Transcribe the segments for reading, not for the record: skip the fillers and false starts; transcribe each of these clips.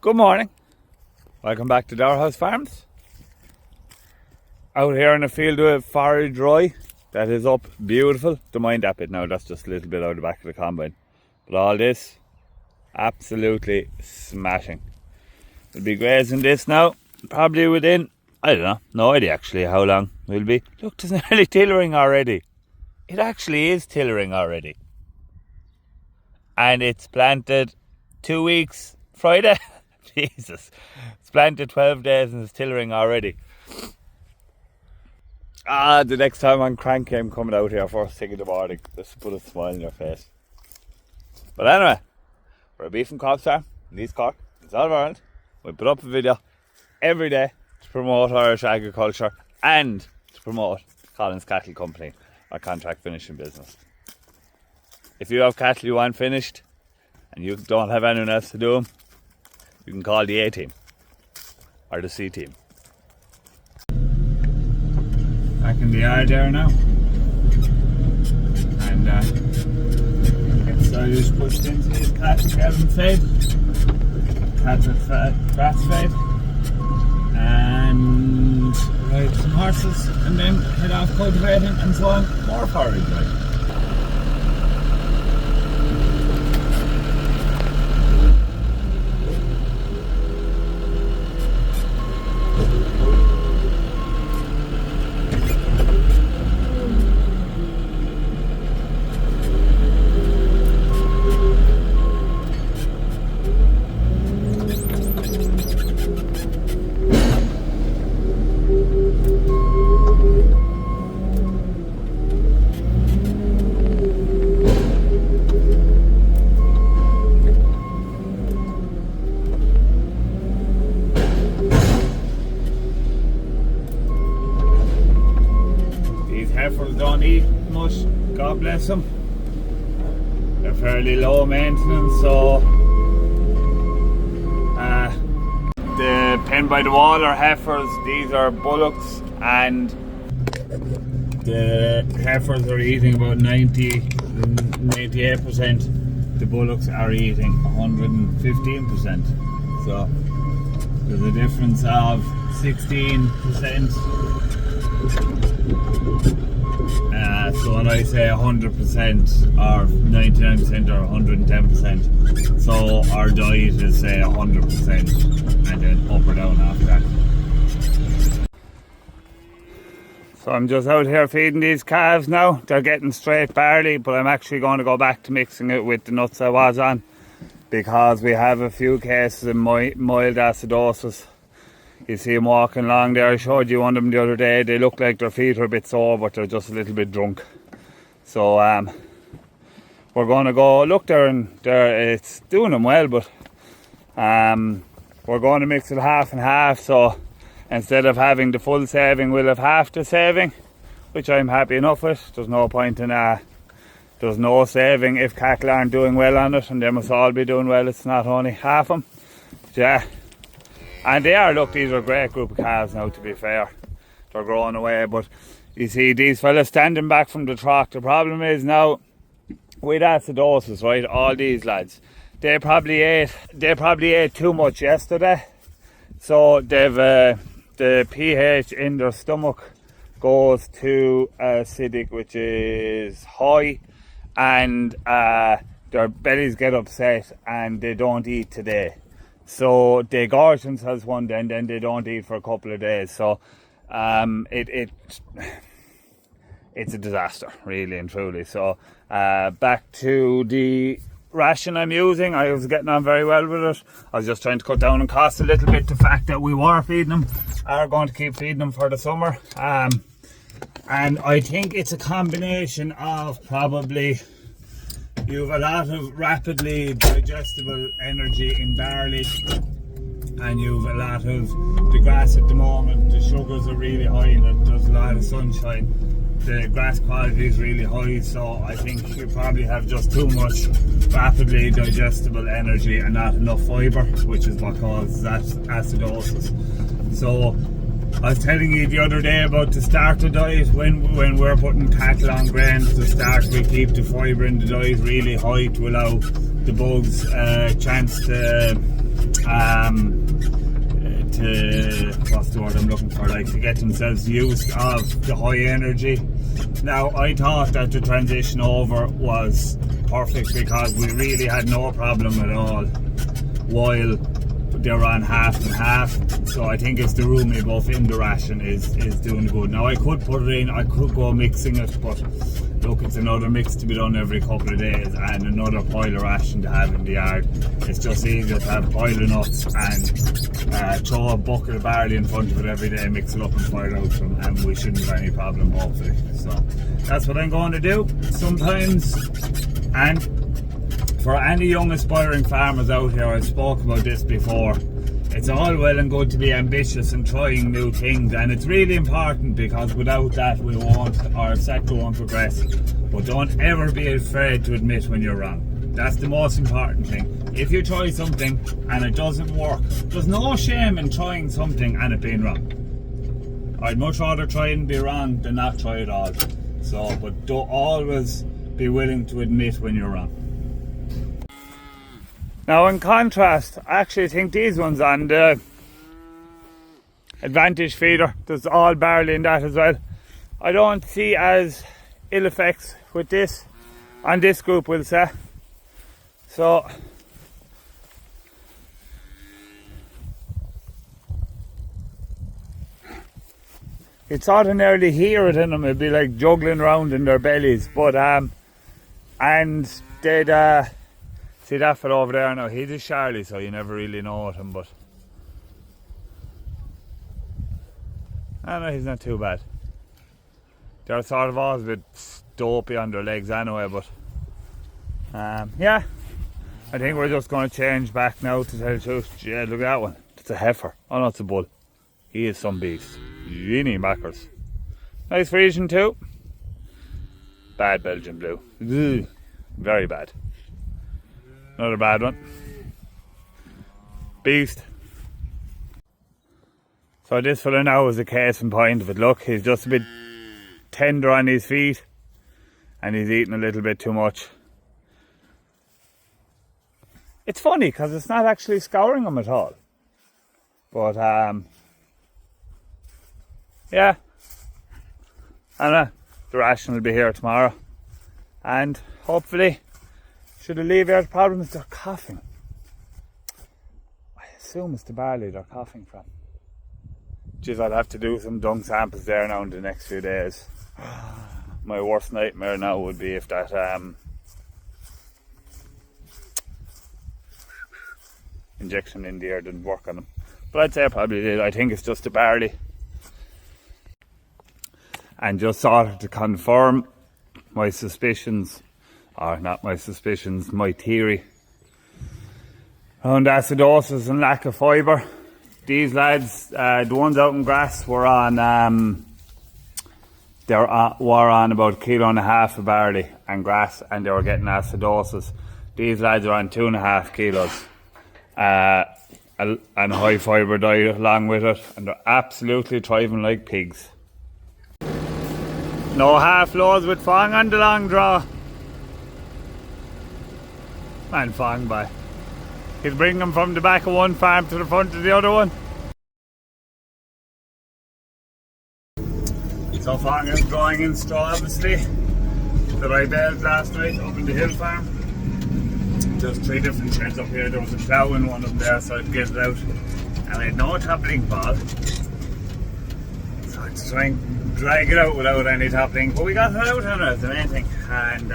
Good morning. Welcome back to Dower House Farms. Out here in a field with forage rye that is up beautiful. Don't mind that bit now, that's just a little bit out the back of the combine. But all this, absolutely smashing. We'll be grazing this now, probably within, I don't know, no idea actually how long we'll be. Look, there's nearly tillering already. It actually is tillering already. And it's planted 2 weeks Friday. Jesus, it's planted 12 days and it's tillering already. The next time I'm cranky, I'm coming out here first thing in the morning. Just put a smile on your face. But anyway, we're a beef and crops farm in East Cork, in South Ireland. We put up a video every day to promote Irish agriculture and to promote Collins Cattle Company, our contract finishing business. If you have cattle you want finished and you don't have anyone else to do them, you can call the A team or the C team. Back in the yard there now, and silage pushed into these cats to get them fed. Cats are grass fed, and ride some horses, and then head off cultivating and so on. More forage right. Heifers don't eat much, God bless them. They're fairly low maintenance, so the pen by the wall are heifers, these are bullocks, and the heifers are eating about 98%, the bullocks are eating 115%, so there's a difference of 16%. So when I say 100% or 99% or 110%, so our diet is say 100% and then up or down after that. So I'm just out here feeding these calves now. They're getting straight barley, but I'm actually going to go back to mixing it with the nuts I was on, because we have a few cases of mild acidosis. You see them walking along there. I showed you one of them the other day. They look like their feet are a bit sore, but they're just a little bit drunk. So we're going to go look there, and it's doing them well, but we're going to mix it half and half. So instead of having the full saving, we'll have half the saving, which I'm happy enough with. There's no point in there's no saving if cattle aren't doing well on it, and they must all be doing well. It's not only half them. But yeah. And they are, look, these are a great group of calves now, to be fair. They're growing away, but you see these fellas standing back from the trough. The problem is now, with acidosis, right, all these lads, they probably ate too much yesterday. So they've, the pH in their stomach goes to acidic, which is high, and their bellies get upset and they don't eat today. So they gorge themselves one day and then they don't eat for a couple of days. So it's a disaster, really and truly. So back to the ration I'm using. I was getting on very well with it. I was just trying to cut down on costs a little bit. The fact that we were feeding them, are going to keep feeding them for the summer. And I think it's a combination of probably, you have a lot of rapidly digestible energy in barley, and you have a lot of the grass at the moment. The sugars are really high in it. There's a lot of sunshine. The grass quality is really high, so I think you probably have just too much rapidly digestible energy and not enough fibre, which is what causes that acidosis. So I was telling you the other day about the starter diet. When we're putting cattle on grain to start, we keep the fibre in the diet really high to allow the bugs a chance to to, what's the word I'm looking for, like to get themselves used of the high energy. Now I thought that the transition over was perfect because we really had no problem at all while they were on half and half. So I think it's the roomy buff in the ration is doing good. Now I could put it in, I could go mixing it, but look, it's another mix to be done every couple of days and another pile of ration to have in the yard. It's just easier to have pile of nuts and throw a bucket of barley in front of it every day, mix it up and fire it out from, and we shouldn't have any problem hopefully. So that's what I'm going to do sometimes. And for any young aspiring farmers out here, I've spoke about this before, it's all well and good to be ambitious and trying new things, and it's really important because without that we won't, our sector won't progress. But don't ever be afraid to admit when you're wrong. That's the most important thing. If you try something and it doesn't work, there's no shame in trying something and it being wrong. I'd much rather try and be wrong than not try at all. So, but don't always be willing to admit when you're wrong. Now in contrast, I actually think these ones on the Advantage feeder, there's all barley in that as well. I don't see as ill effects with this, on this group we'll say. So you'd sort of nearly hear it in them, it'd be like juggling around in their bellies. But and they'd see that fella over there now, he's a Charlie, so you never really know with him, but I know he's not too bad. They're sort of always a bit dopey on their legs anyway, but yeah, I think we're just going to change back now, to tell you the truth. Yeah, look at that one, it's a heifer. Oh no, it's a bull. He is some beast. Genie backers. Nice Frisian too. Bad Belgian blue. Ugh, very bad. Another bad one. Beast. So this fella now is a case in point of it. Look, he's just a bit tender on his feet and he's eating a little bit too much. It's funny because it's not actually scouring him at all. But yeah, I don't know. The ration will be here tomorrow and hopefully should alleviate the problems. They're coughing. I assume it's the barley they're coughing from. Geez, I'll have to do some dung samples there now in the next few days. My worst nightmare now would be if that injection in the air didn't work on them. But I'd say it probably did. I think it's just the barley. And just sort of to confirm my suspicions, or not my suspicions, my theory around acidosis and lack of fibre. These lads, the ones out in grass, were on were on about 1.5 kilos of barley and grass, and they were getting acidosis. These lads are on 2.5 kilos and a high fibre diet along with it, and they're absolutely thriving like pigs. No half loads with Fong on the long draw. Man, Fong by. He's bringing them from the back of one farm to the front of the other one. So Fong is drawing in straw, obviously, that I baled last night up in the hill farm. There's 3 different sheds up here. There was a plough in one of them there, so I'd get it out. And I had no toppling ball. So I had to try and drag it out without any toppling. But we got it out on it, the main thing. And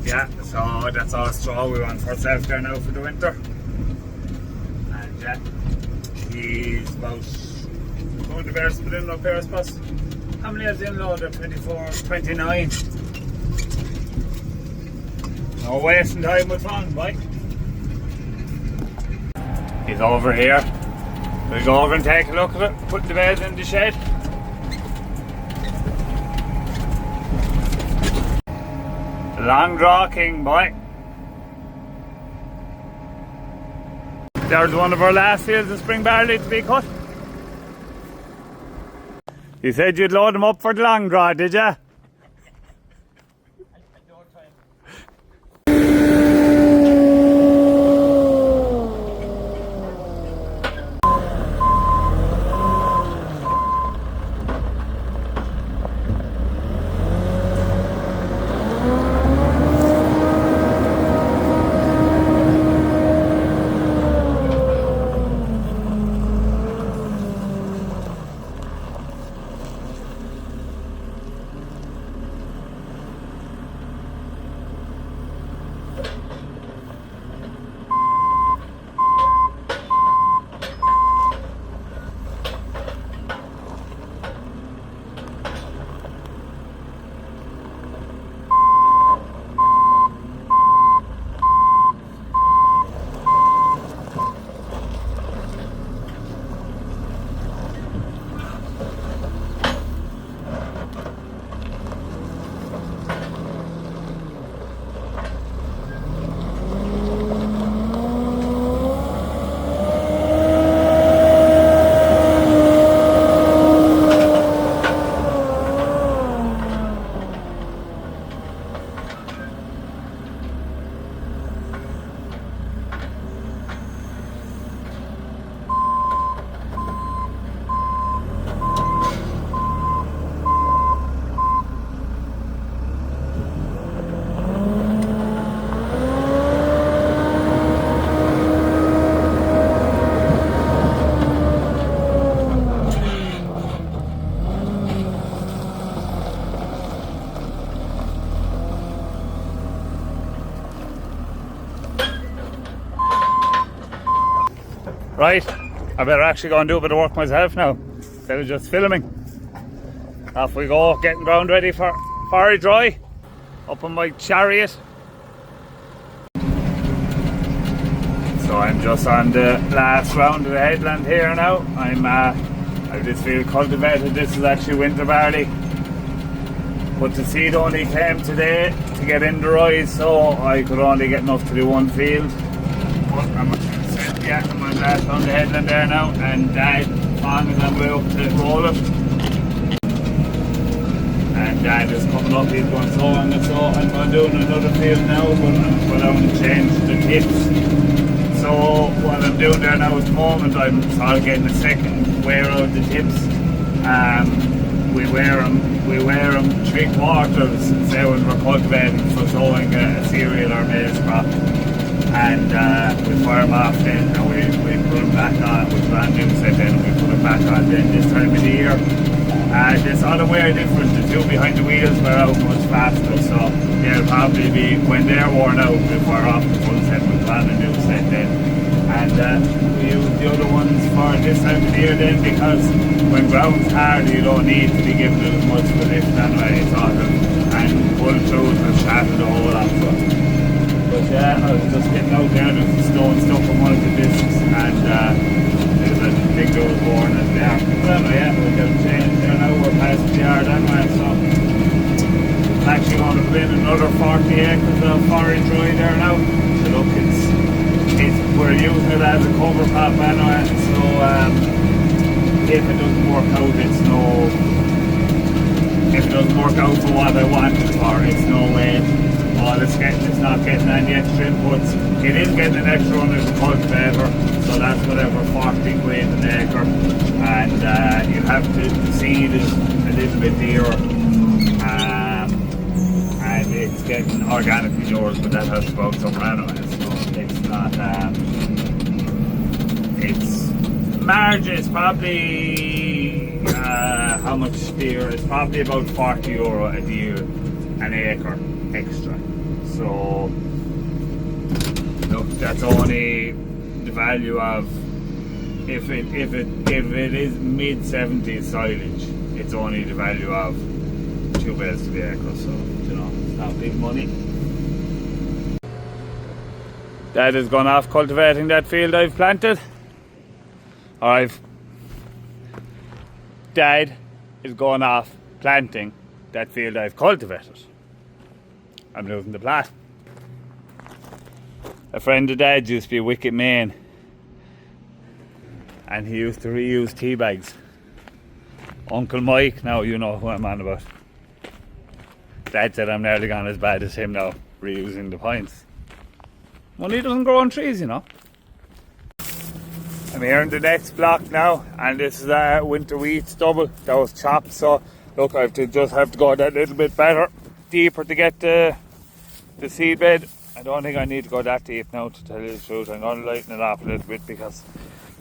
yeah, so that's all straw we want for ourselves there now for the winter. And yeah, he's about going to bear split in up here, I suppose. How many has in loaded? 24, 29. No wasting time with Fong, boy. He's over here. We'll go over and take a look at it, put the bales in the shed. The long draw king, boy. There's one of our last fields of spring barley to be cut. You said you'd load them up for the long draw, did ya? Right, I better actually go and do a bit of work myself now, instead of just filming. Off we go, getting ground ready for a dry, up on my chariot. So I'm just on the last round of the headland here now. I've this field cultivated. This is actually winter barley, but the seed only came today to get in the rise, so I could only get enough to do one field. But I'm on last round of the headland there now, and Dad, Fong is on the way up to roll it. And Dad is coming up, he's going sowing and so I'm going doing another field now, but I'm going to go down and change the tips. So what I'm doing there now at the moment, I'm sort of getting a second wear of the tips. We wear them 3/4, say when we're cultivating for sowing a cereal or maize crop. And we fire them off then, and we put them back on with brand new set, then we put them back on then this time of the year. They sort of wear different. The two behind the wheels wear out much faster, so they'll probably be, when they're worn out, we fire off the full set with brand new set then. And we use the other ones for this time of the year then, because when ground's hard you don't need to be giving it as much of a lift anyway, sort of, and pull through it and shatter the whole lot. But yeah, I was just getting out there, there's a stone stuck on one of the discs, and I think there was worn in there. But anyway, yeah, we'll get them changed there now, we're past the yard anyway, so I'm actually going to put in another 40 acres of forage dry there now. So look, we're using it as a cover crop anyway, so if it doesn't work out, if it doesn't work out for what I want it for, it's no way. It's not getting any extra inputs. It is getting an extra under the cultivator, so that's whatever 40 quid an acre, and you have to, the seed is a little bit dearer, and it's getting organic manures, but that has to go out somewhere anyway, so it's not, it's margin, it's probably, how much dear, it's probably about €40 a deer an acre extra. So look, that's only the value of if it is mid-70s silage, it's only the value of 2 bales to the acre, so you know, it's not big money. Dad has gone off cultivating that field I've planted. Dad is going off planting that field I've cultivated. I'm losing the plot. A friend of Dad's used to be a wicket man, and he used to reuse tea bags. Uncle Mike, now you know who I'm on about. Dad said I'm nearly gone as bad as him now, reusing the pints. Money doesn't grow on trees, you know. I'm here in the next block now, and this is a winter wheat stubble that was chopped, so look, I just have to go that little bit better, deeper to get the seed bed. I don't think I need to go that deep now, to tell you the truth. I'm going to lighten it up a little bit, because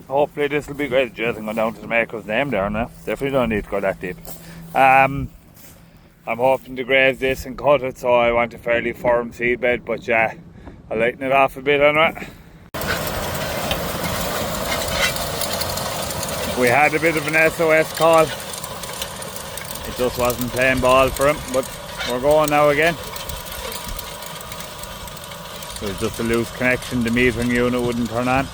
hopefully this will be great. Just going down to the maker's name there now. Definitely don't need to go that deep. I'm hoping to graze this and cut it, so I want a fairly firm seed bed, but yeah, I'll lighten it off a bit anyway. We had a bit of an SOS call. It just wasn't playing ball for him, but we're going now again. It was just a loose connection, the metering unit wouldn't turn on.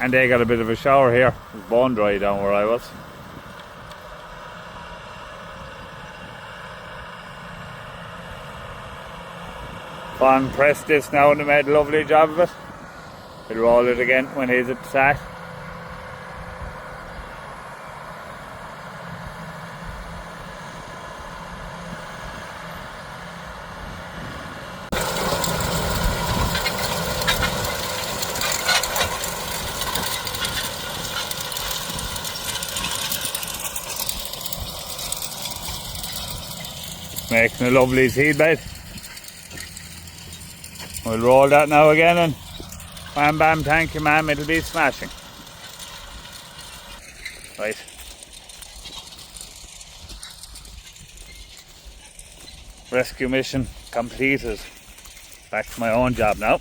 And they got a bit of a shower here. It was bone dry down where I was. Fong pressed this now and they made a lovely job of it. He'll roll it again when he's at the start. Making a lovely seed bed. We'll roll that now again, and bam bam, thank you ma'am, it'll be smashing. Right. Rescue mission completed. Back to my own job now.